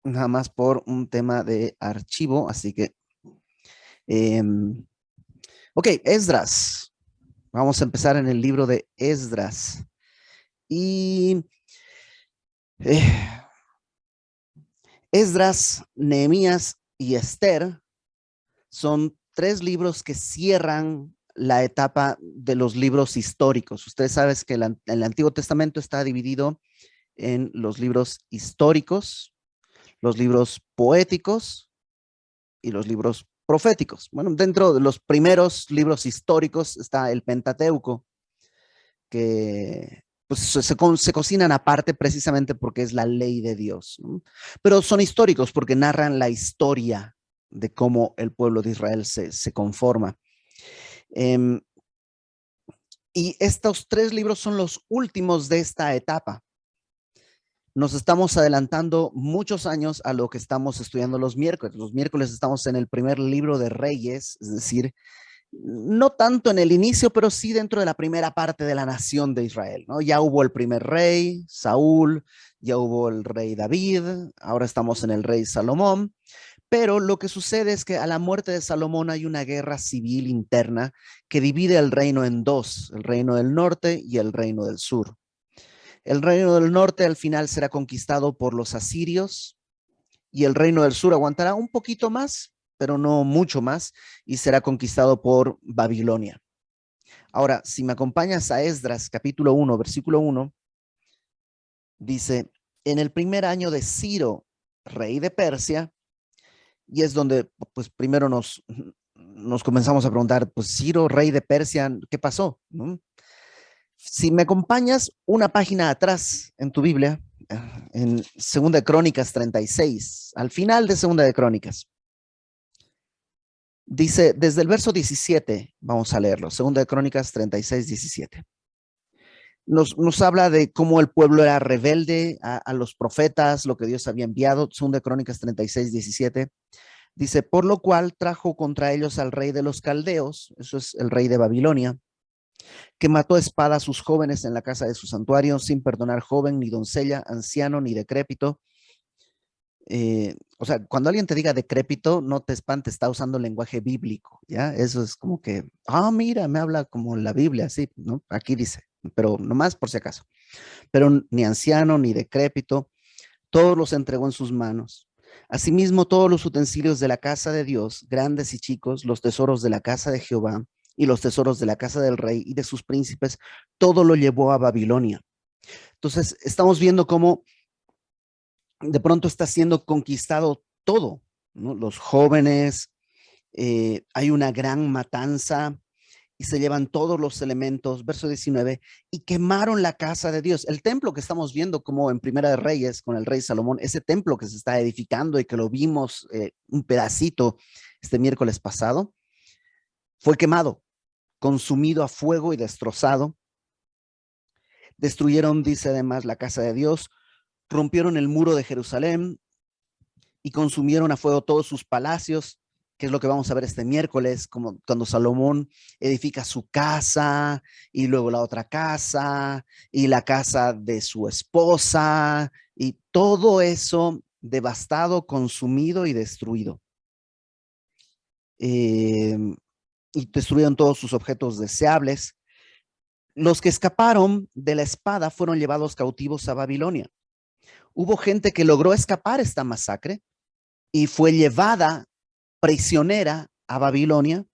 nada más por un tema de archivo, así que, ok, Esdras. Vamos a empezar en el libro de Esdras. Y eh, Esdras, Nehemías y Esther son tres libros que cierran la etapa de los libros históricos. Ustedes saben que el Antiguo Testamento está dividido en los libros históricos, los libros poéticos y los libros proféticos. Bueno, dentro de los primeros libros históricos está el Pentateuco, que pues, se cocinan aparte precisamente porque es la ley de Dios, ¿no? Pero son históricos porque narran la historia de cómo el pueblo de Israel se conforma. Eh, y estos tres libros son los últimos de esta etapa. Nos estamos adelantando muchos años a lo que estamos estudiando los miércoles. Los miércoles estamos en el primer libro de Reyes, es decir, no tanto en el inicio, pero sí dentro de la primera parte de la nación de Israel, ¿no? Ya hubo el primer rey, Saúl, ya hubo el rey David, ahora estamos en el rey Salomón, pero lo que sucede es que a la muerte de Salomón hay una guerra civil interna que divide el reino en dos, el reino del norte y el reino del sur. El reino del norte al final será conquistado por los asirios y el reino del sur aguantará un poquito más, pero no mucho más, y será conquistado por Babilonia. Ahora, si me acompañas a Esdras, capítulo 1, versículo 1, dice, en el primer año de Ciro, rey de Persia, y es donde, pues, primero nos comenzamos a preguntar, pues, Ciro, rey de Persia, ¿qué pasó? ¿No? Si me acompañas una página atrás en tu Biblia, en Segunda de Crónicas 36, al final de Segunda de Crónicas, dice, desde el verso 17, vamos a leerlo, Segunda de Crónicas 36, 17. Nos habla de cómo el pueblo era rebelde a los profetas, lo que Dios había enviado, Segunda de Crónicas 36, 17. Dice, por lo cual trajo contra ellos al rey de los caldeos, eso es el rey de Babilonia, que mató a espada a sus jóvenes en la casa de su santuario, sin perdonar joven, ni doncella, anciano, ni decrépito. O sea, cuando alguien te diga decrépito, no te espantes, está usando lenguaje bíblico, ¿ya? Eso es como que, mira, me habla como la Biblia, así, ¿no? Aquí dice, pero nomás por si acaso. Pero ni anciano, ni decrépito, todos los entregó en sus manos. Asimismo, todos los utensilios de la casa de Dios, grandes y chicos, los tesoros de la casa de Jehová y los tesoros de la casa del rey y de sus príncipes, todo lo llevó a Babilonia. Entonces, estamos viendo cómo de pronto está siendo conquistado todo, ¿no? Los jóvenes, hay una gran matanza y se llevan todos los elementos, verso 19, y quemaron la casa de Dios. El templo que estamos viendo como en Primera de Reyes con el rey Salomón, ese templo que se está edificando y que lo vimos un pedacito este miércoles pasado, fue quemado, consumido a fuego y destrozado. Destruyeron, dice además, la casa de Dios, rompieron el muro de Jerusalén y consumieron a fuego todos sus palacios, que es lo que vamos a ver este miércoles, como cuando Salomón edifica su casa y luego la otra casa y la casa de su esposa y todo eso devastado, consumido y destruido. Y destruyeron todos sus objetos deseables. Los que escaparon de la espada fueron llevados cautivos a Babilonia. Hubo gente que logró escapar esta masacre y fue llevada prisionera a Babilonia,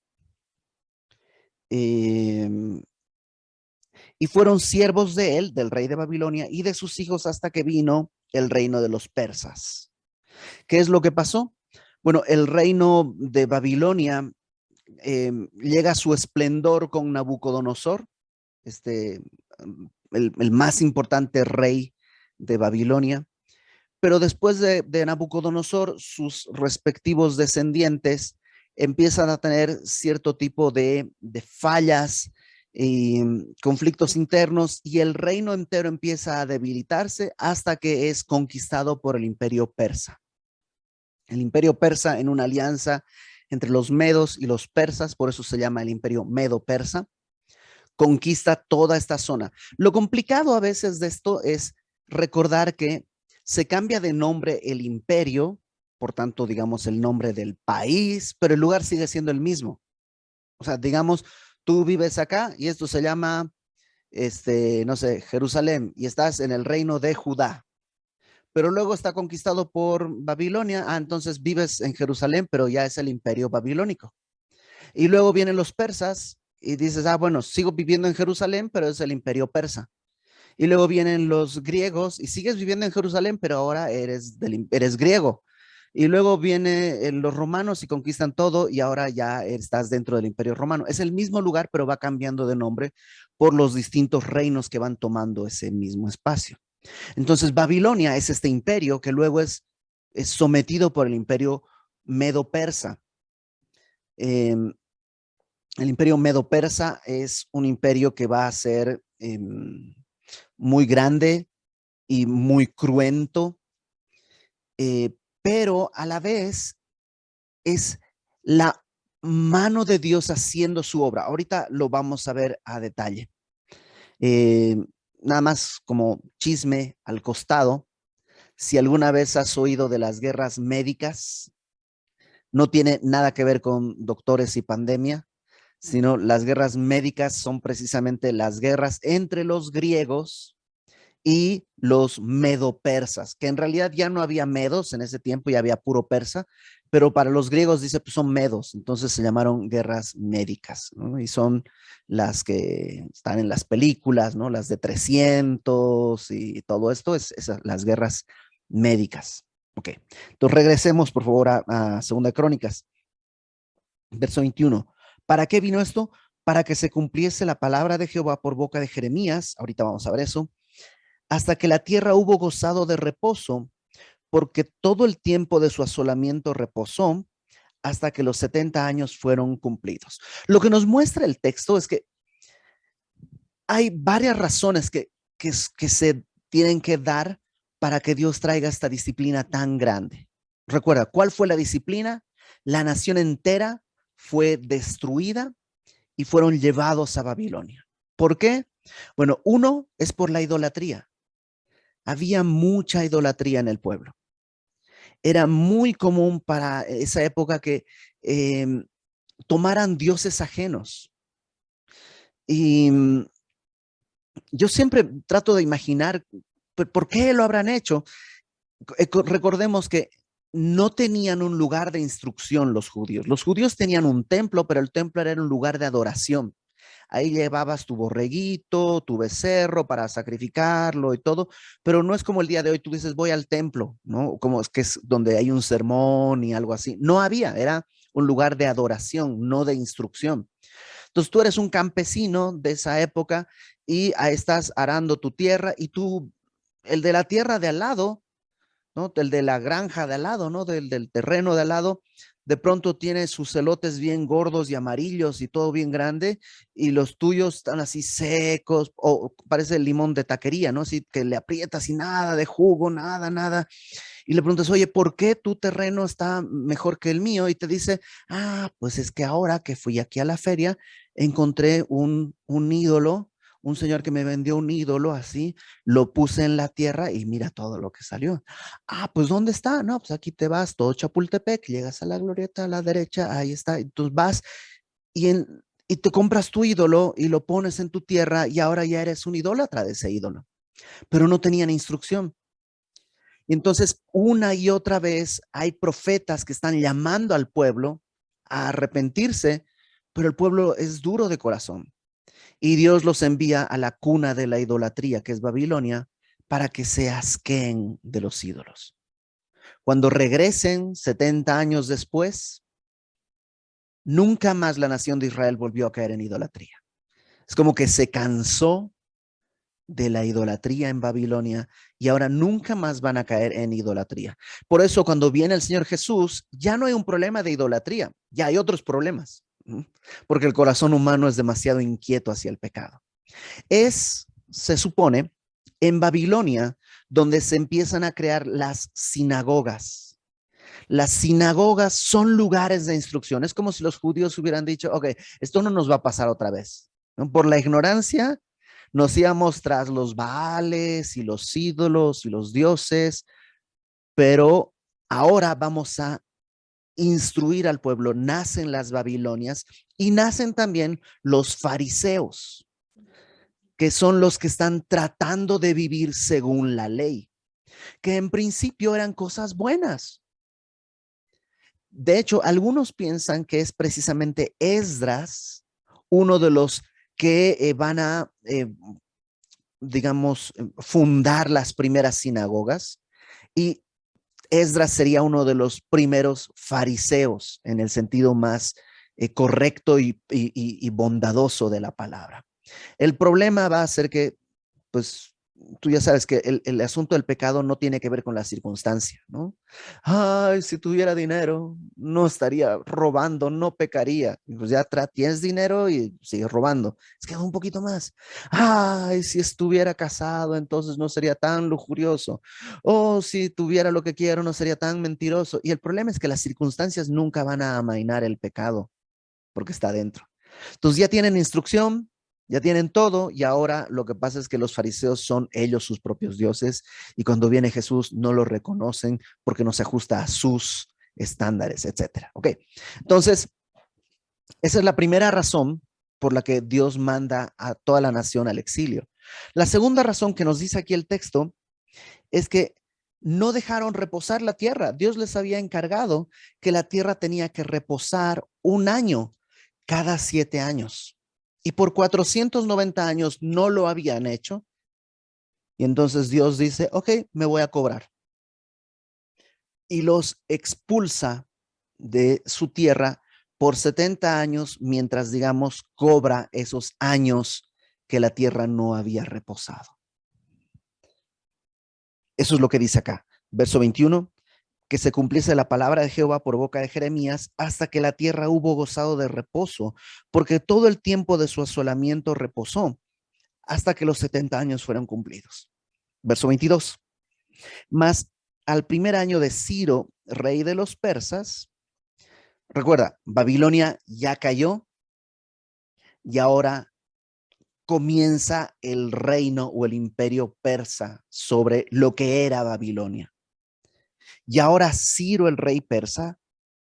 y fueron siervos de él, del rey de Babilonia, y de sus hijos hasta que vino el reino de los persas. ¿Qué es lo que pasó? Bueno, el reino de Babilonia llega a su esplendor con Nabucodonosor, este, el más importante rey de Babilonia. Pero después de Nabucodonosor, sus respectivos descendientes empiezan a tener cierto tipo de fallas y conflictos internos y el reino entero empieza a debilitarse hasta que es conquistado por el imperio persa. El imperio persa en una alianza entre los medos y los persas, por eso se llama el imperio medo-persa, conquista toda esta zona. Lo complicado a veces de esto es recordar que se cambia de nombre el imperio, por tanto, digamos, el nombre del país, pero el lugar sigue siendo el mismo. O sea, digamos, tú vives acá y esto se llama, no sé, Jerusalén, y estás en el reino de Judá, pero luego está conquistado por Babilonia. Entonces vives en Jerusalén, pero ya es el imperio babilónico. Y luego vienen los persas y dices, bueno, sigo viviendo en Jerusalén, pero es el imperio persa. Y luego vienen los griegos y sigues viviendo en Jerusalén, pero ahora eres griego. Y luego vienen los romanos y conquistan todo y ahora ya estás dentro del imperio romano. Es el mismo lugar, pero va cambiando de nombre por los distintos reinos que van tomando ese mismo espacio. Entonces, Babilonia es este imperio que luego es sometido por el imperio medo-persa. El imperio medo-persa es un imperio que va a ser muy grande y muy cruento, pero a la vez es la mano de Dios haciendo su obra. Ahorita lo vamos a ver a detalle. Nada más como chisme al costado, si alguna vez has oído de las guerras médicas, no tiene nada que ver con doctores y pandemia, sino las guerras médicas son precisamente las guerras entre los griegos y los medo-persas, que en realidad ya no había medos en ese tiempo, ya había puro persa, pero para los griegos dice, pues son medos, entonces se llamaron guerras médicas, ¿no? Y son las que están en las películas, ¿no? Las de 300 y todo esto, las guerras médicas. Ok, entonces regresemos por favor a Segunda de Crónicas, verso 21. ¿Para qué vino esto? Para que se cumpliese la palabra de Jehová por boca de Jeremías, ahorita vamos a ver eso, hasta que la tierra hubo gozado de reposo, porque todo el tiempo de su asolamiento reposó, hasta que los 70 años fueron cumplidos. Lo que nos muestra el texto es que hay varias razones que se tienen que dar para que Dios traiga esta disciplina tan grande. Recuerda, ¿cuál fue la disciplina? La nación entera fue destruida y fueron llevados a Babilonia. ¿Por qué? Bueno, uno es por la idolatría. Había mucha idolatría en el pueblo. Era muy común para esa época que tomaran dioses ajenos. Y yo siempre trato de imaginar por qué lo habrán hecho. Recordemos que no tenían un lugar de instrucción los judíos. Los judíos tenían un templo, pero el templo era un lugar de adoración. Ahí llevabas tu borreguito, tu becerro para sacrificarlo y todo, pero no es como el día de hoy, tú dices, voy al templo, ¿no? Como es que es donde hay un sermón y algo así. No había, era un lugar de adoración, no de instrucción. Entonces tú eres un campesino de esa época y estás arando tu tierra y tú, el de la tierra de al lado, ¿no? El de la granja de al lado, ¿no? Del terreno de al lado, de pronto tiene sus elotes bien gordos y amarillos y todo bien grande, y los tuyos están así secos, o parece el limón de taquería, ¿no? Así que le aprietas y nada de jugo, nada, nada. Y le preguntas, oye, ¿por qué tu terreno está mejor que el mío? Y te dice, pues es que ahora que fui aquí a la feria, encontré un ídolo, un señor que me vendió un ídolo así, lo puse en la tierra y mira todo lo que salió. Pues ¿dónde está? No, pues aquí te vas, todo Chapultepec, llegas a la glorieta a la derecha, ahí está. Entonces vas y te compras tu ídolo y lo pones en tu tierra y ahora ya eres un idólatra de ese ídolo. Pero no tenían instrucción. Y entonces, una y otra vez hay profetas que están llamando al pueblo a arrepentirse, pero el pueblo es duro de corazón. Y Dios los envía a la cuna de la idolatría, que es Babilonia, para que se asqueen de los ídolos. Cuando regresen 70 años después, nunca más la nación de Israel volvió a caer en idolatría. Es como que se cansó de la idolatría en Babilonia y ahora nunca más van a caer en idolatría. Por eso cuando viene el Señor Jesús, ya no hay un problema de idolatría, ya hay otros problemas, porque el corazón humano es demasiado inquieto hacia el pecado. Se supone, en Babilonia, donde se empiezan a crear las sinagogas. Las sinagogas son lugares de instrucción. Es como si los judíos hubieran dicho, ok, esto no nos va a pasar otra vez, ¿no? Por la ignorancia nos íbamos tras los baales y los ídolos y los dioses, pero ahora vamos a instruir al pueblo. Nacen las Babilonias y nacen también los fariseos, que son los que están tratando de vivir según la ley, que en principio eran cosas buenas. De hecho, algunos piensan que es precisamente Esdras uno de los que van a, digamos, fundar las primeras sinagogas, y Esdras sería uno de los primeros fariseos en el sentido más correcto y bondadoso de la palabra. El problema va a ser que, pues, tú ya sabes que el asunto del pecado no tiene que ver con la circunstancia, ¿no? Ay, si tuviera dinero, no estaría robando, no pecaría. Y pues ya tienes dinero y sigues robando. Es que un poquito más. Ay, si estuviera casado, entonces no sería tan lujurioso. O si tuviera lo que quiero, no sería tan mentiroso. Y el problema es que las circunstancias nunca van a amainar el pecado porque está dentro. Entonces ya tienen instrucción, ya tienen todo, y ahora lo que pasa es que los fariseos son ellos sus propios dioses, y cuando viene Jesús no lo reconocen porque no se ajusta a sus estándares, etcétera. Ok, entonces esa es la primera razón por la que Dios manda a toda la nación al exilio. La segunda razón que nos dice aquí el texto es que no dejaron reposar la tierra. Dios les había encargado que la tierra tenía que reposar un año cada 7 años. Y por 490 años no lo habían hecho. Y entonces Dios dice, ok, me voy a cobrar. Y los expulsa de su tierra por 70 años, mientras, digamos, cobra esos años que la tierra no había reposado. Eso es lo que dice acá. Verso 21, que se cumpliese la palabra de Jehová por boca de Jeremías hasta que la tierra hubo gozado de reposo, porque todo el tiempo de su asolamiento reposó hasta que los 70 años fueron cumplidos. Verso 22. Mas al primer año de Ciro, rey de los persas, recuerda, Babilonia ya cayó y ahora comienza el reino o el imperio persa sobre lo que era Babilonia. Y ahora Ciro, el rey persa,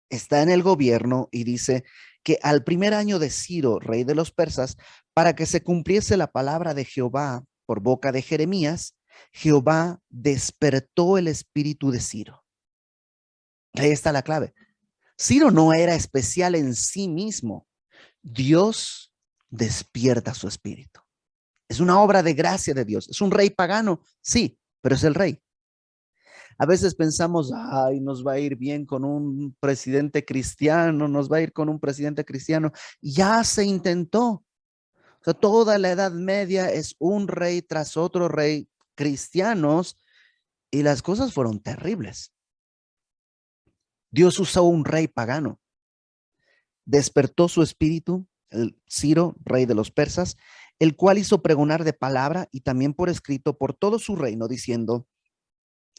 está en el gobierno y dice que al primer año de Ciro, rey de los persas, para que se cumpliese la palabra de Jehová por boca de Jeremías, Jehová despertó el espíritu de Ciro. Ahí está la clave. Ciro no era especial en sí mismo. Dios despierta su espíritu. Es una obra de gracia de Dios. Es un rey pagano, sí, pero es el rey. A veces pensamos, ay, nos va a ir bien con un presidente cristiano, nos va a ir con un presidente cristiano. Ya se intentó. O sea, toda la Edad Media es un rey tras otro rey cristianos, y las cosas fueron terribles. Dios usó un rey pagano, despertó su espíritu, el Ciro, rey de los persas, el cual hizo pregonar de palabra y también por escrito por todo su reino, diciendo,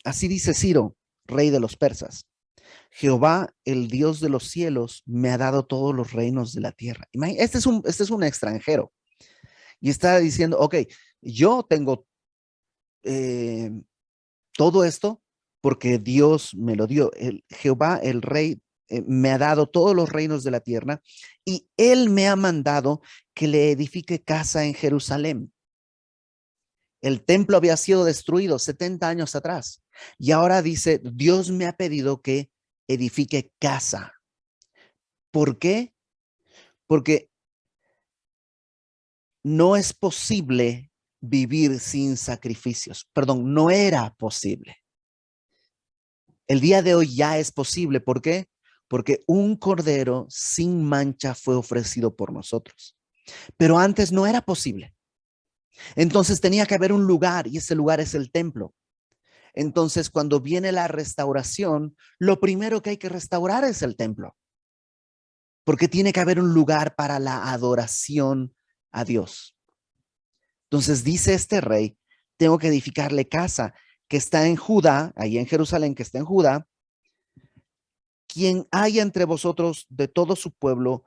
así dice Ciro, rey de los persas, Jehová, el Dios de los cielos, me ha dado todos los reinos de la tierra. Este es un extranjero y está diciendo, ok, yo tengo eh, todo esto porque Dios me lo dio. Jehová, el rey, me ha dado todos los reinos de la tierra y él me ha mandado que le edifique casa en Jerusalén. El templo había sido destruido 70 años atrás y ahora dice, Dios me ha pedido que edifique casa. ¿Por qué? Porque no es posible vivir sin sacrificios. Perdón, no era posible. El día de hoy ya es posible. ¿Por qué? Porque un cordero sin mancha fue ofrecido por nosotros. Pero antes no era posible. Entonces tenía que haber un lugar y ese lugar es el templo. Entonces cuando viene la restauración, lo primero que hay que restaurar es el templo. Porque tiene que haber un lugar para la adoración a Dios. Entonces dice este rey, tengo que edificarle casa que está en Judá, ahí en Jerusalén, que está en Judá. Quien haya entre vosotros de todo su pueblo,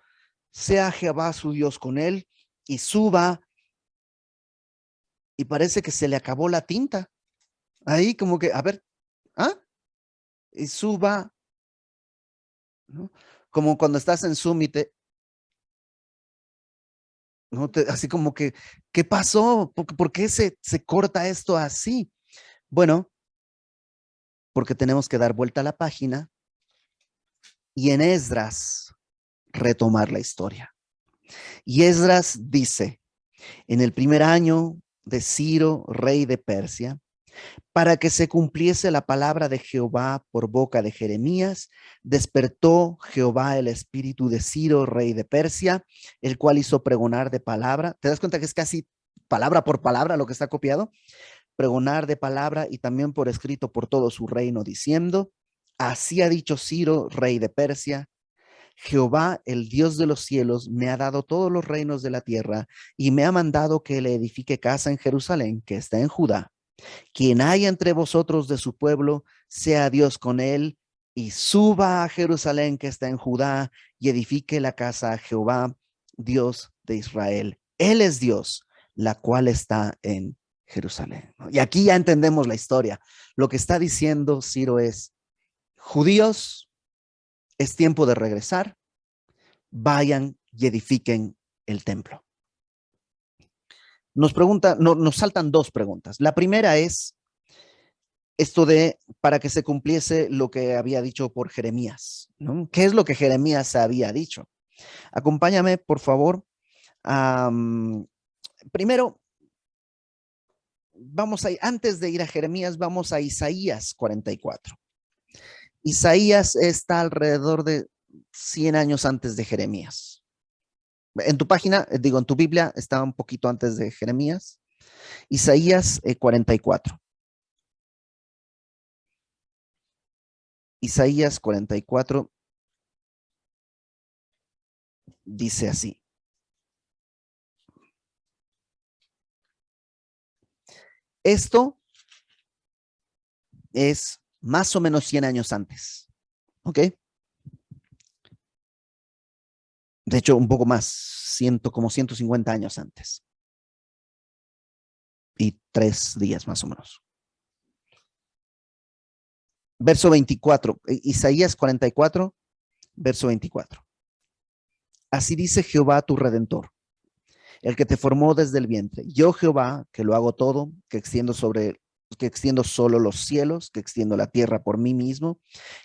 sea Jehová su Dios con él y suba. Y parece que se le acabó la tinta. Ahí como que, a ver, ¿ah? y suba, ¿no? Como cuando estás en Zoom y ¿no? Así como que, ¿qué pasó? ¿Por qué se corta esto así? Bueno, porque tenemos que dar vuelta a la página y en Esdras retomar la historia. Y Esdras dice, en el primer año de Ciro, rey de Persia, para que se cumpliese la palabra de Jehová por boca de Jeremías, despertó Jehová el espíritu de Ciro, rey de Persia, el cual hizo pregonar de palabra. ¿Te das cuenta que es casi palabra por palabra lo que está copiado? Pregonar de palabra y también por escrito por todo su reino, diciendo, así ha dicho Ciro, rey de Persia, Jehová, el Dios de los cielos, me ha dado todos los reinos de la tierra y me ha mandado que le edifique casa en Jerusalén, que está en Judá. Quien haya entre vosotros de su pueblo, sea Dios con él y suba a Jerusalén, que está en Judá, y edifique la casa a Jehová, Dios de Israel. Él es Dios, la cual está en Jerusalén. Y aquí ya entendemos la historia. Lo que está diciendo Ciro es, judíos, es tiempo de regresar, vayan y edifiquen el templo. Nos saltan dos preguntas. La primera es esto de para que se cumpliese lo que había dicho por Jeremías, ¿no? ¿Qué es lo que Jeremías había dicho? Acompáñame, por favor. Primero, antes de ir a Jeremías, vamos a Isaías 44. Isaías está alrededor de 100 años antes de Jeremías. En tu página, en tu Biblia, está un poquito antes de Jeremías. Isaías 44. Isaías 44 dice así. Esto es más o menos 100 años antes. ¿Ok? De hecho, un poco más, como 150 años antes. Y 3 días más o menos. Verso 24, Isaías 44, verso 24. Así dice Jehová tu Redentor, el que te formó desde el vientre. Yo Jehová, que lo hago todo, que extiendo solo los cielos, que extiendo la tierra por mí mismo,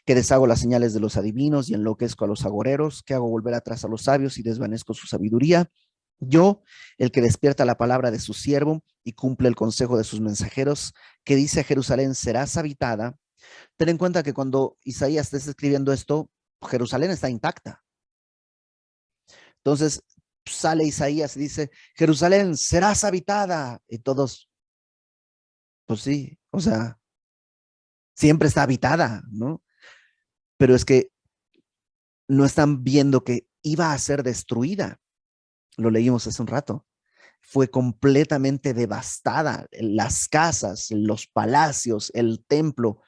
que deshago las señales de los adivinos y enloquezco a los agoreros, que hago volver atrás a los sabios y desvanezco su sabiduría. Yo, el que despierta la palabra de su siervo y cumple el consejo de sus mensajeros, que dice a Jerusalén, serás habitada. Ten en cuenta que cuando Isaías está escribiendo esto, Jerusalén está intacta. Entonces sale Isaías y dice, Jerusalén, serás habitada. Y todos, pues sí, o sea, siempre está habitada, ¿no? Pero es que no están viendo que iba a ser destruida. Lo leímos hace un rato. Fue completamente devastada, las casas, los palacios, el templo.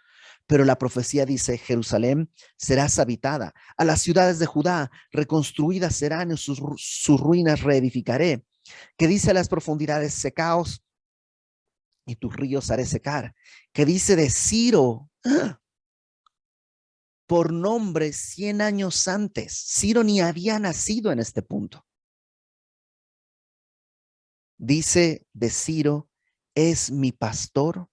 Pero la profecía dice, Jerusalén serás habitada, a las ciudades de Judá reconstruidas serán y sus ruinas reedificaré. Que dice a las profundidades, secaos y tus ríos haré secar. Que dice de Ciro, por nombre 100 años antes. Ciro ni había nacido en este punto. Dice de Ciro, es mi pastor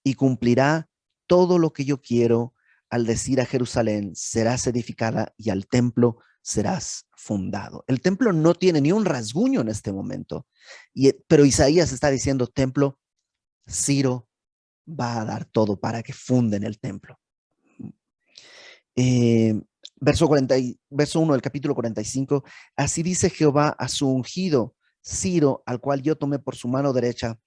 y cumplirá todo lo que yo quiero al decir a Jerusalén, serás edificada y al templo serás fundado. El templo no tiene ni un rasguño en este momento, pero Isaías está diciendo, templo, Ciro va a dar todo para que funden el templo. Verso 1 del capítulo 45, así dice Jehová a su ungido, Ciro, al cual yo tomé por su mano derecha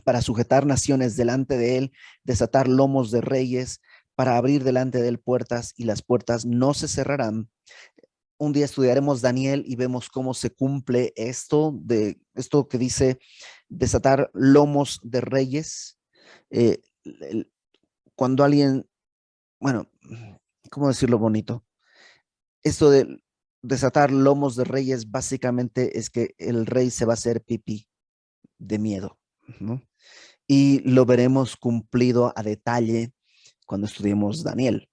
para sujetar naciones delante de él, desatar lomos de reyes, para abrir delante de él puertas y las puertas no se cerrarán. Un día estudiaremos Daniel y vemos cómo se cumple esto que dice desatar lomos de reyes. Eh, Cuando alguien, bueno, ¿cómo decirlo bonito? Esto de desatar lomos de reyes básicamente es que el rey se va a hacer pipí de miedo, ¿no? Y lo veremos cumplido a detalle cuando estudiemos Daniel.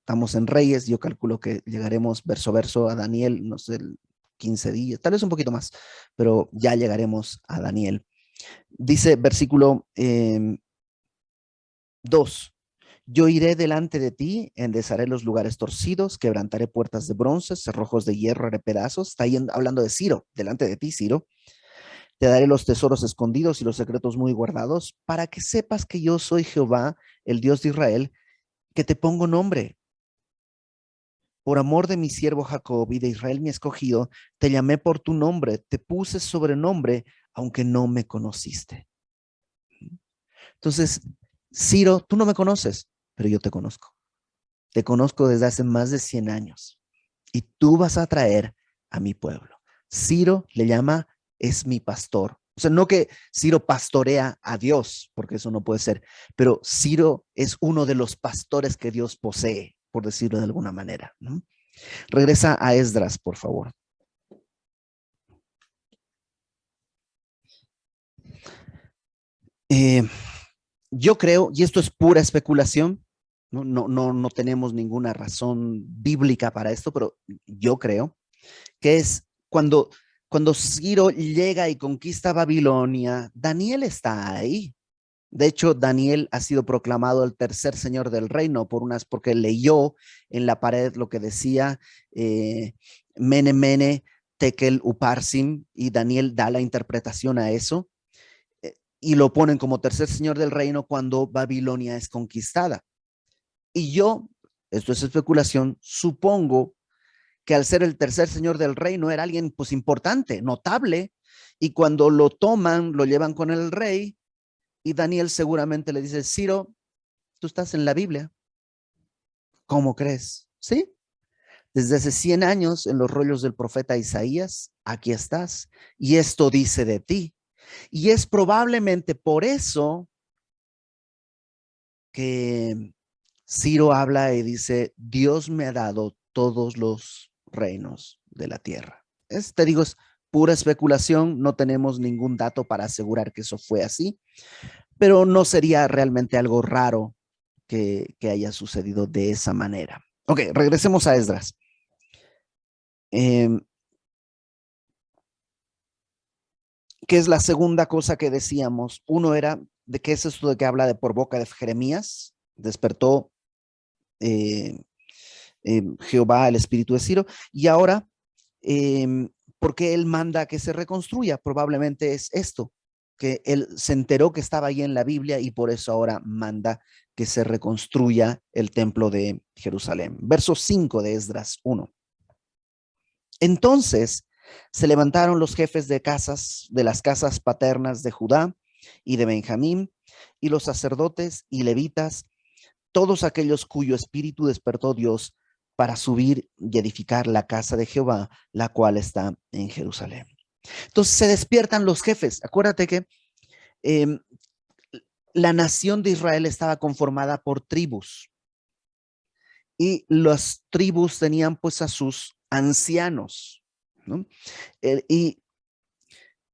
Estamos en Reyes, yo calculo que llegaremos verso a verso a Daniel, no sé, 15 días, tal vez un poquito más, pero ya llegaremos a Daniel. Dice versículo 2. Yo iré delante de ti, enderezaré los lugares torcidos, quebrantaré puertas de bronce, cerrojos de hierro haré pedazos. Está hablando de Ciro, delante de ti, Ciro. Te daré los tesoros escondidos y los secretos muy guardados, para que sepas que yo soy Jehová, el Dios de Israel, que te pongo nombre. Por amor de mi siervo Jacob y de Israel mi escogido, te llamé por tu nombre, te puse sobrenombre, aunque no me conociste. Entonces, Ciro, tú no me conoces, pero yo te conozco. Te conozco desde hace más de 100 años y tú vas a traer a mi pueblo. Ciro le llama, es mi pastor. O sea, no que Ciro pastorea a Dios, porque eso no puede ser, pero Ciro es uno de los pastores que Dios posee, por decirlo de alguna manera, ¿no? Regresa a Esdras, por favor. Eh, yo creo, y esto es pura especulación, no tenemos ninguna razón bíblica para esto, pero yo creo que es cuando Ciro llega y conquista Babilonia, Daniel está ahí. De hecho, Daniel ha sido proclamado el tercer señor del reino porque leyó en la pared lo que decía Mene, Mene, Tekel, Uparsim, y Daniel da la interpretación a eso y lo ponen como tercer señor del reino cuando Babilonia es conquistada. Y yo, esto es especulación, supongo que al ser el tercer señor del reino era alguien pues importante, notable, y cuando lo toman, lo llevan con el rey, y Daniel seguramente le dice, Ciro, tú estás en la Biblia, ¿cómo crees? ¿Sí? Desde hace 100 años en los rollos del profeta Isaías, aquí estás, y esto dice de ti. Y es probablemente por eso que Ciro habla y dice, Dios me ha dado todos los reinos de la tierra. Te digo, es pura especulación, no tenemos ningún dato para asegurar que eso fue así, pero no sería realmente algo raro que haya sucedido de esa manera. Ok, regresemos a Esdras. ¿Qué es la segunda cosa que decíamos? Uno era, ¿de qué es esto de que habla de por boca de Jeremías? Despertó Jehová el espíritu de Ciro. Y ahora, ¿por qué él manda que se reconstruya? Probablemente es esto, que él se enteró que estaba ahí en la Biblia y por eso ahora manda que se reconstruya el templo de Jerusalén. Verso 5 de Esdras 1. Entonces se levantaron los jefes de casas, de las casas paternas de Judá y de Benjamín, y los sacerdotes y levitas, todos aquellos cuyo espíritu despertó Dios para subir y edificar la casa de Jehová, la cual está en Jerusalén. Entonces se despiertan los jefes. Acuérdate que eh, la nación de Israel estaba conformada por tribus y las tribus tenían pues a sus ancianos, ¿no? Y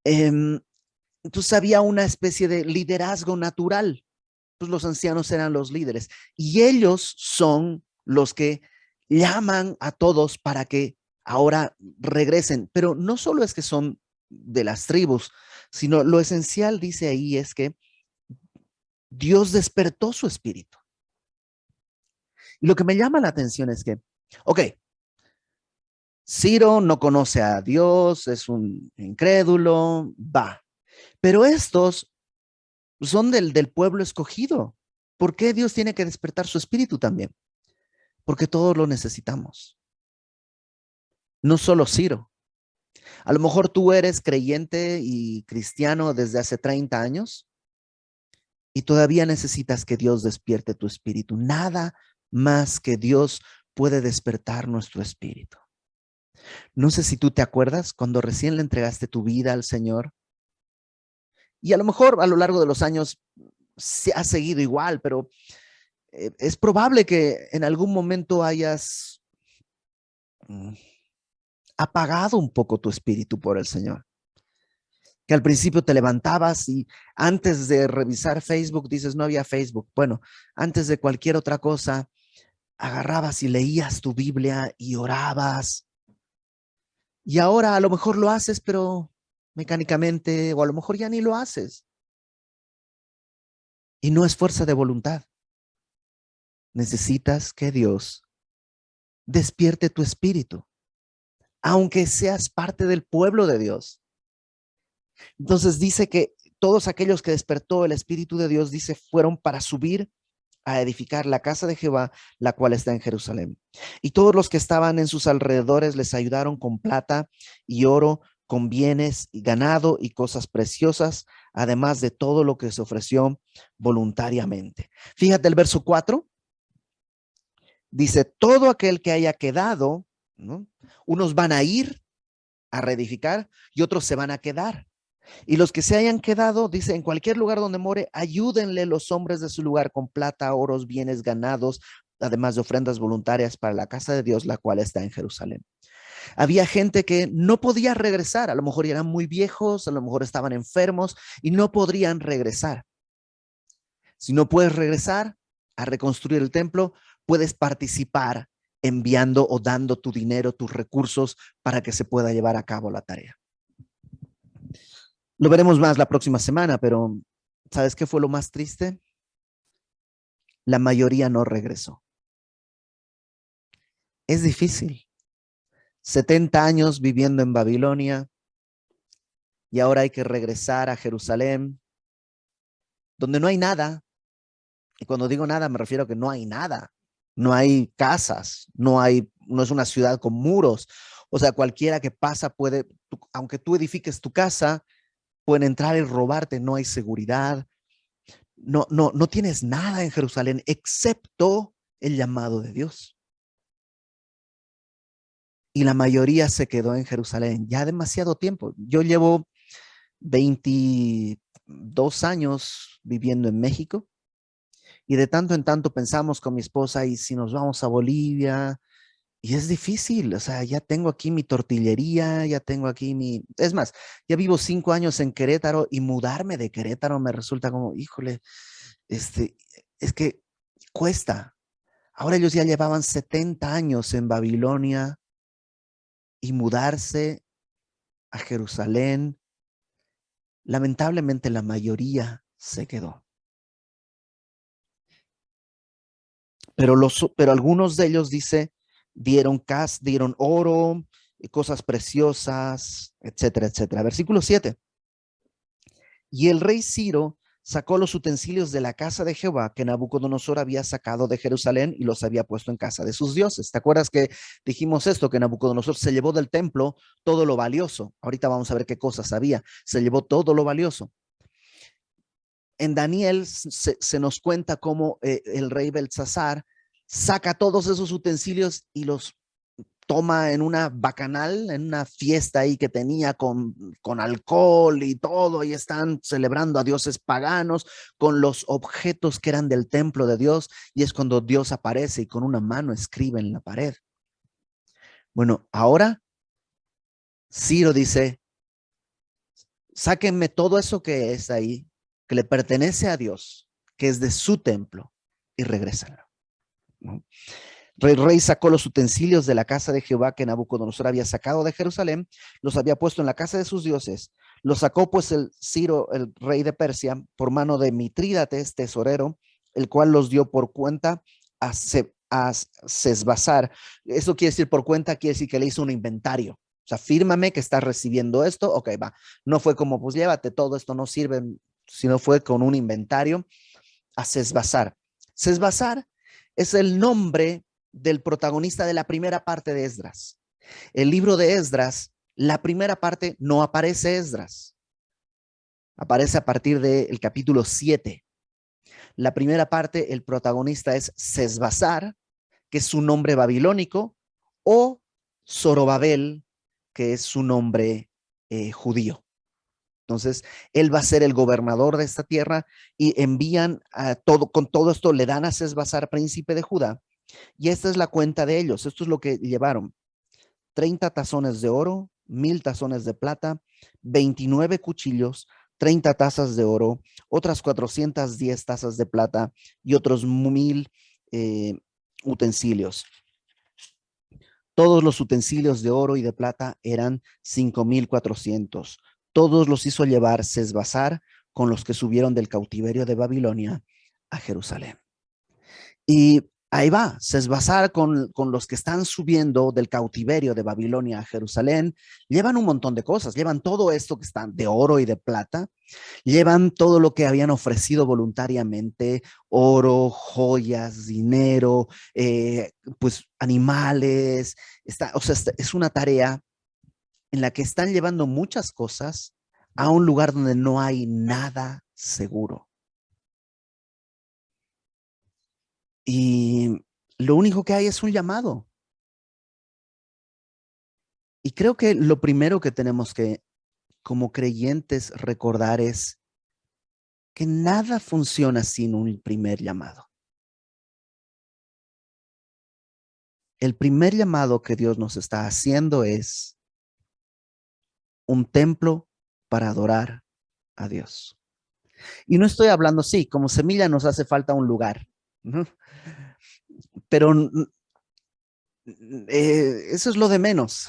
entonces había una especie de liderazgo natural. Pues los ancianos eran los líderes y ellos son los que llaman a todos para que ahora regresen. Pero no solo es que son de las tribus, sino lo esencial, dice ahí, es que Dios despertó su espíritu. Y lo que me llama la atención es que, ok, Ciro no conoce a Dios, es un incrédulo, va. Pero estos son del pueblo escogido. ¿Por qué Dios tiene que despertar su espíritu también? Porque todos lo necesitamos. No solo Ciro. A lo mejor tú eres creyente y cristiano desde hace 30 años y todavía necesitas que Dios despierte tu espíritu. Nada más que Dios puede despertar nuestro espíritu. No sé si tú te acuerdas cuando recién le entregaste tu vida al Señor y a lo mejor a lo largo de los años se ha seguido igual, pero es probable que en algún momento hayas apagado un poco tu espíritu por el Señor. que al principio te levantabas y antes de revisar Facebook, dices, no había Facebook. Bueno, antes de cualquier otra cosa, agarrabas y leías tu Biblia y orabas. Y ahora a lo mejor lo haces, pero mecánicamente, o a lo mejor ya ni lo haces. Y no es fuerza de voluntad. Necesitas que Dios despierte tu espíritu, aunque seas parte del pueblo de Dios. Entonces dice que todos aquellos que despertó el Espíritu de Dios, dice, fueron para subir a edificar la casa de Jehová, la cual está en Jerusalén. Y todos los que estaban en sus alrededores les ayudaron con plata y oro, con bienes y ganado y cosas preciosas, además de todo lo que se ofreció voluntariamente. Fíjate el verso 4, dice, todo aquel que haya quedado, ¿no? Unos van a ir a reedificar y otros se van a quedar. Y los que se hayan quedado, dice, en cualquier lugar donde more, ayúdenle los hombres de su lugar con plata, oros, bienes, ganados, además de ofrendas voluntarias para la casa de Dios, la cual está en Jerusalén. Había gente que no podía regresar, a lo mejor eran muy viejos, a lo mejor estaban enfermos y no podrían regresar. Si no puedes regresar a reconstruir el templo, puedes participar enviando o dando tu dinero, tus recursos para que se pueda llevar a cabo la tarea. Lo veremos más la próxima semana, pero ¿sabes qué fue lo más triste? La mayoría no regresó. Es difícil. 70 años viviendo en Babilonia y ahora hay que regresar a Jerusalén, donde no hay nada. Y cuando digo nada me refiero a que no hay nada. No hay casas, no es una ciudad con muros. O sea, cualquiera que pasa puede, aunque tú edifiques tu casa, pueden entrar y robarte, no hay seguridad. No tienes nada en Jerusalén excepto el llamado de Dios. Y la mayoría se quedó en Jerusalén ya demasiado tiempo. Yo llevo 22 años viviendo en México y de tanto en tanto pensamos con mi esposa y si nos vamos a Bolivia y es difícil, o sea, ya tengo aquí mi tortillería, ya tengo aquí es más, ya vivo 5 años en Querétaro y mudarme de Querétaro me resulta como, híjole, es que cuesta. Ahora ellos ya llevaban 70 años en Babilonia y mudarse a Jerusalén. Lamentablemente la mayoría se quedó. Pero algunos de ellos, dice, dieron oro, cosas preciosas, etcétera, etcétera. Versículo 7. Y el rey Ciro sacó los utensilios de la casa de Jehová que Nabucodonosor había sacado de Jerusalén y los había puesto en casa de sus dioses. ¿Te acuerdas que dijimos esto? Que Nabucodonosor se llevó del templo todo lo valioso. Ahorita vamos a ver qué cosas había. Se llevó todo lo valioso. En Daniel se nos cuenta cómo el rey Belsasar saca todos esos utensilios y los toma en una bacanal, en una fiesta ahí que tenía con alcohol y todo, y están celebrando a dioses paganos con los objetos que eran del templo de Dios, y es cuando Dios aparece y con una mano escribe en la pared. Bueno, ahora Ciro dice, sáquenme todo eso que es ahí, que le pertenece a Dios, que es de su templo, y regrésenlo, ¿no? El rey sacó los utensilios de la casa de Jehová que Nabucodonosor había sacado de Jerusalén, los había puesto en la casa de sus dioses. Los sacó pues el Ciro, el rey de Persia, por mano de Mitrídates, tesorero, el cual los dio por cuenta a Sesbazar. Eso quiere decir por cuenta, quiere decir que le hizo un inventario. O sea, fírmame que estás recibiendo esto. Ok, va. No fue como, pues llévate todo esto, no sirve, sino fue con un inventario a Sesbazar. Sesbazar es el nombre del protagonista de la primera parte de Esdras. El libro de Esdras, la primera parte no aparece Esdras. Aparece a partir del capítulo 7. La primera parte, el protagonista es Sesbazar, que es su nombre babilónico, o Zorobabel, que es su nombre judío. Entonces, él va a ser el gobernador de esta tierra y envían con todo esto, le dan a Sesbazar, príncipe de Judá, y esta es la cuenta de ellos. Esto es lo que llevaron. 30 tazones de oro, 1000 tazones de plata, 29 cuchillos, 30 tazas de oro, otras 410 tazas de plata y otros 1000 utensilios. Todos los utensilios de oro y de plata eran 5400. Todos los hizo llevar Sesbazar con los que subieron del cautiverio de Babilonia a Jerusalén. Y ahí va, Sesbazar con los que están subiendo del cautiverio de Babilonia a Jerusalén, llevan un montón de cosas, llevan todo esto que están de oro y de plata, llevan todo lo que habían ofrecido voluntariamente, oro, joyas, dinero, pues animales, o sea, es una tarea en la que están llevando muchas cosas a un lugar donde no hay nada seguro. Y lo único que hay es un llamado. Y creo que lo primero que tenemos que, como creyentes, recordar es que nada funciona sin un primer llamado. El primer llamado que Dios nos está haciendo es un templo para adorar a Dios. Y no estoy hablando, sí, como semilla nos hace falta un lugar, ¿no? Pero eso es lo de menos.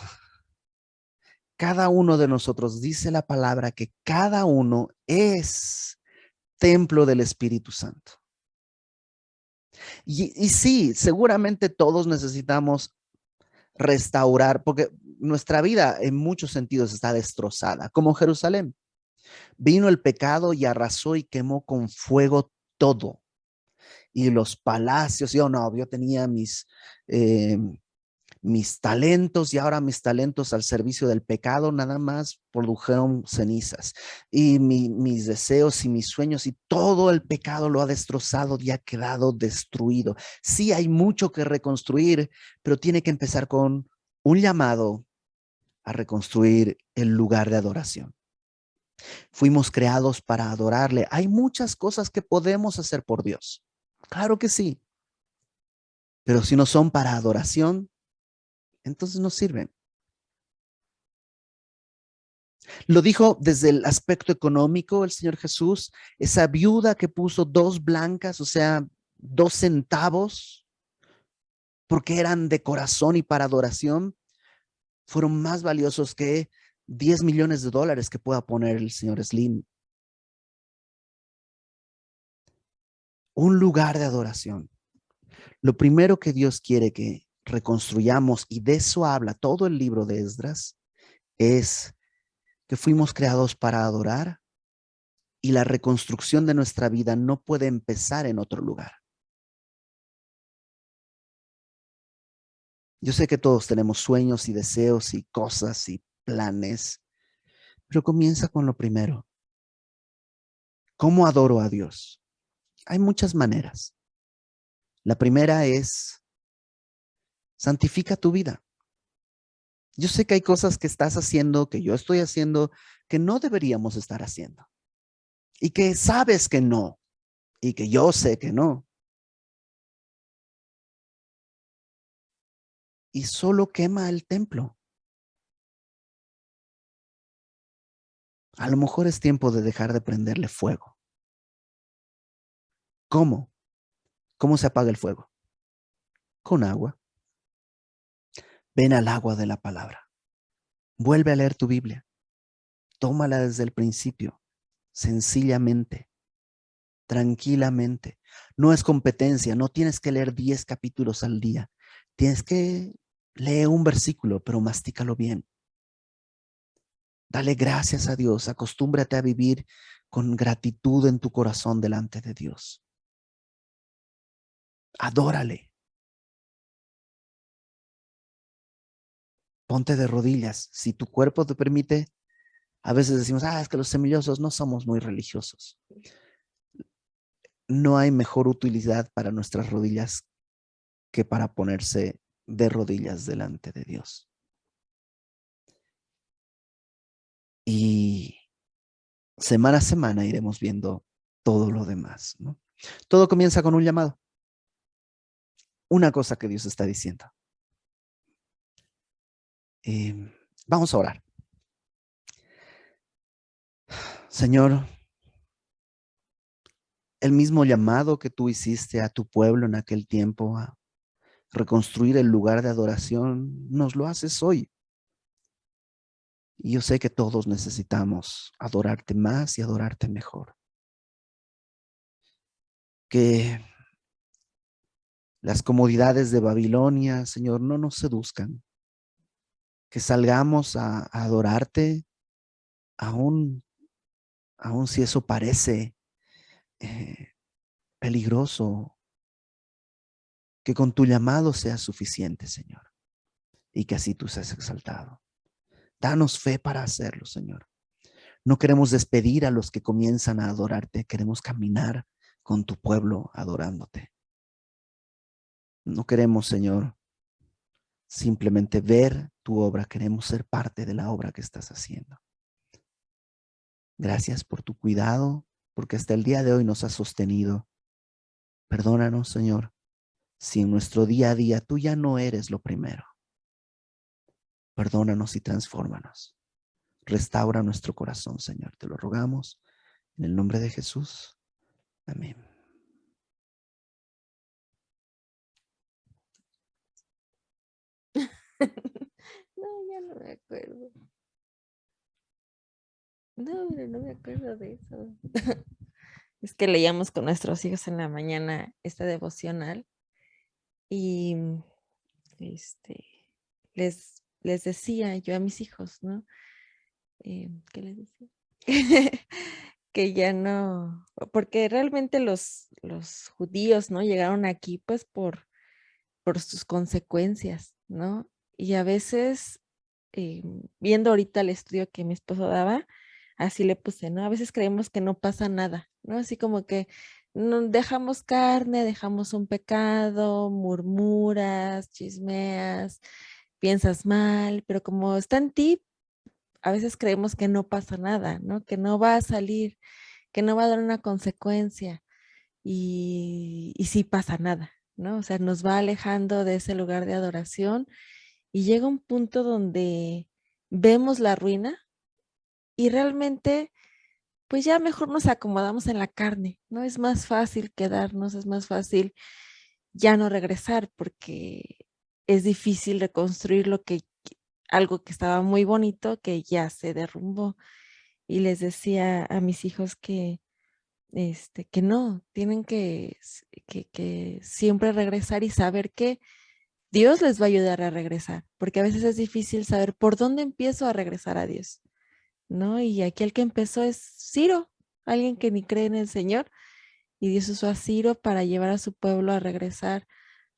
Cada uno de nosotros, dice la palabra, que cada uno es templo del Espíritu Santo. Y sí, seguramente todos necesitamos restaurar, porque nuestra vida en muchos sentidos está destrozada, como Jerusalén. Vino el pecado y arrasó y quemó con fuego todo. Y los palacios, yo tenía mis talentos y ahora mis talentos al servicio del pecado nada más produjeron cenizas. Y mis deseos y mis sueños y todo el pecado lo ha destrozado y ha quedado destruido. Sí hay mucho que reconstruir, pero tiene que empezar con un llamado a reconstruir el lugar de adoración. Fuimos creados para adorarle. Hay muchas cosas que podemos hacer por Dios. Claro que sí. Pero si no son para adoración, entonces no sirven. Lo dijo desde el aspecto económico el Señor Jesús, esa viuda que puso 2 blancas, o sea, 2 centavos, porque eran de corazón y para adoración, fueron más valiosos que 10 millones de dólares que pueda poner el señor Slim. Un lugar de adoración. Lo primero que Dios quiere que reconstruyamos, y de eso habla todo el libro de Esdras, es que fuimos creados para adorar y la reconstrucción de nuestra vida no puede empezar en otro lugar. Yo sé que todos tenemos sueños y deseos y cosas y planes, pero comienza con lo primero. ¿Cómo adoro a Dios? Hay muchas maneras. La primera es santifica tu vida. Yo sé que hay cosas que estás haciendo, que yo estoy haciendo, que no deberíamos estar haciendo. Y que sabes que no, y que yo sé que no. Y solo quema el templo. A lo mejor es tiempo de dejar de prenderle fuego. ¿Cómo? ¿Cómo se apaga el fuego? Con agua. Ven al agua de la palabra. Vuelve a leer tu Biblia. Tómala desde el principio, sencillamente, tranquilamente. No es competencia, no tienes que leer 10 capítulos al día. Tienes que leer un versículo, pero mastícalo bien. Dale gracias a Dios, acostúmbrate a vivir con gratitud en tu corazón delante de Dios. Adórale. Ponte de rodillas. Si tu cuerpo te permite, a veces decimos, es que los semillosos no somos muy religiosos. No hay mejor utilidad para nuestras rodillas que para ponerse de rodillas delante de Dios. Y semana a semana iremos viendo todo lo demás, ¿no? Todo comienza con un llamado. Una cosa que Dios está diciendo. Vamos a orar. Señor, el mismo llamado que tú hiciste a tu pueblo en aquel tiempo a reconstruir el lugar de adoración, nos lo haces hoy. Y yo sé que todos necesitamos adorarte más y adorarte mejor. Que las comodidades de Babilonia, Señor, no nos seduzcan. Que salgamos a adorarte, aún, aún si eso parece eh, peligroso. Que con tu llamado sea suficiente, Señor. Y que así tú seas exaltado. Danos fe para hacerlo, Señor. No queremos despedir a los que comienzan a adorarte. Queremos caminar con tu pueblo adorándote. No queremos, Señor, simplemente ver tu obra. Queremos ser parte de la obra que estás haciendo. Gracias por tu cuidado, porque hasta el día de hoy nos has sostenido. Perdónanos, Señor, si en nuestro día a día tú ya no eres lo primero. Perdónanos y transfórmanos. Restaura nuestro corazón, Señor. Te lo rogamos en el nombre de Jesús. Amén. No, ya no me acuerdo. No, pero no me acuerdo de eso. Es que leíamos con nuestros hijos en la mañana esta devocional y este les decía yo a mis hijos, ¿no? ¿Qué les decía? Que ya no, porque realmente los judíos, ¿no? Llegaron aquí pues por sus consecuencias, ¿no? Y a veces, viendo ahorita el estudio que mi esposo daba, así le puse, ¿no? A veces creemos que no pasa nada, ¿no? Así como que no, dejamos carne, dejamos un pecado, murmuras, chismeas, piensas mal, pero como está en ti, a veces creemos que no pasa nada, ¿no? Que no va a salir, que no va a dar una consecuencia y sí pasa nada, ¿no? O sea, nos va alejando de ese lugar de adoración y llega un punto donde vemos la ruina y realmente, pues ya mejor nos acomodamos en la carne, ¿no? Es más fácil quedarnos, es más fácil ya no regresar porque es difícil reconstruir algo que estaba muy bonito que ya se derrumbó. Y les decía a mis hijos que no, tienen que siempre regresar y saber que Dios les va a ayudar a regresar, porque a veces es difícil saber por dónde empiezo a regresar a Dios, ¿no? Y aquí el que empezó es Ciro, alguien que ni cree en el Señor, y Dios usó a Ciro para llevar a su pueblo a regresar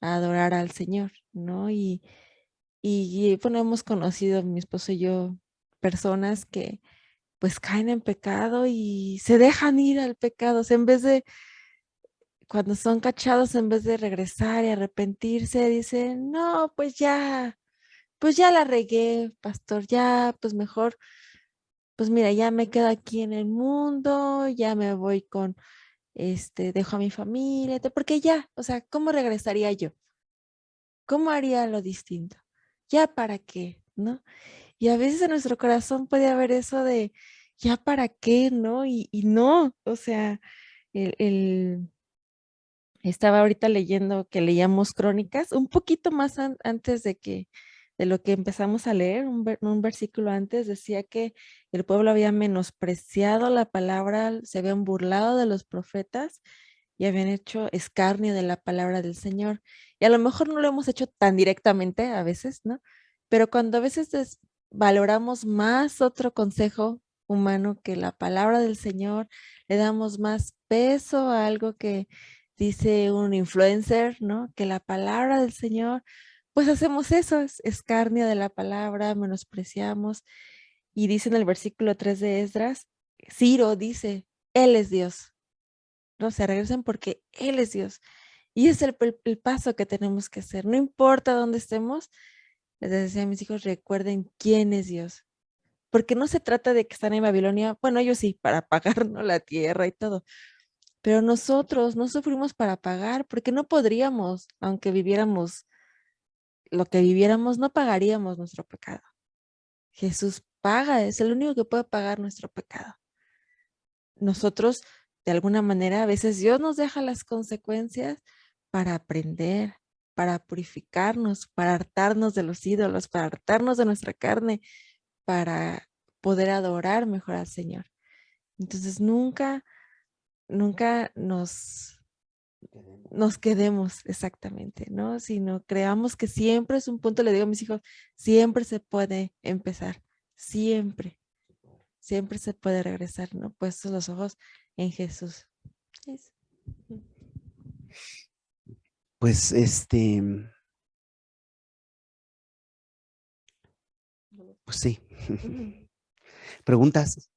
a adorar al Señor, ¿no? Y bueno, hemos conocido, mi esposo y yo, personas que pues caen en pecado y se dejan ir al pecado, o sea, en vez de cuando son cachados, en vez de regresar y arrepentirse, dicen, no, pues ya la regué, pastor, ya, pues mejor, pues mira, ya me quedo aquí en el mundo, ya me voy dejo a mi familia, porque ya, o sea, ¿cómo regresaría yo? ¿Cómo haría lo distinto? ¿Ya para qué? ¿No? Y a veces en nuestro corazón puede haber eso de, ¿ya para qué? ¿No? Y no, o sea, el estaba ahorita leyendo que leíamos Crónicas, un poquito más antes de lo que empezamos a leer, un versículo antes decía que el pueblo había menospreciado la palabra, se habían burlado de los profetas y habían hecho escarnio de la palabra del Señor. Y a lo mejor no lo hemos hecho tan directamente a veces, ¿no? Pero cuando a veces valoramos más otro consejo humano que la palabra del Señor, le damos más peso a algo que dice un influencer, ¿no? Que la palabra del Señor, pues hacemos eso, es escarnio de la palabra, menospreciamos. Y dice en el versículo 3 de Esdras, Ciro dice, Él es Dios. No se regresen porque Él es Dios. Y es el paso que tenemos que hacer. No importa dónde estemos, les decía a mis hijos, recuerden quién es Dios. Porque no se trata de que están en Babilonia, bueno, ellos sí, para pagar, ¿no? La tierra y todo, pero nosotros no sufrimos para pagar porque no podríamos, aunque viviéramos lo que viviéramos, no pagaríamos nuestro pecado. Jesús paga, es el único que puede pagar nuestro pecado. Nosotros, de alguna manera, a veces Dios nos deja las consecuencias para aprender, para purificarnos, para hartarnos de los ídolos, para hartarnos de nuestra carne, para poder adorar mejor al Señor. Entonces, nunca nos quedemos exactamente, ¿no? Sino creamos que siempre es un punto, le digo a mis hijos, siempre se puede empezar, siempre se puede regresar, ¿no? Puestos los ojos en Jesús. Eso. Pues pues sí. Ujú. ¿Preguntas?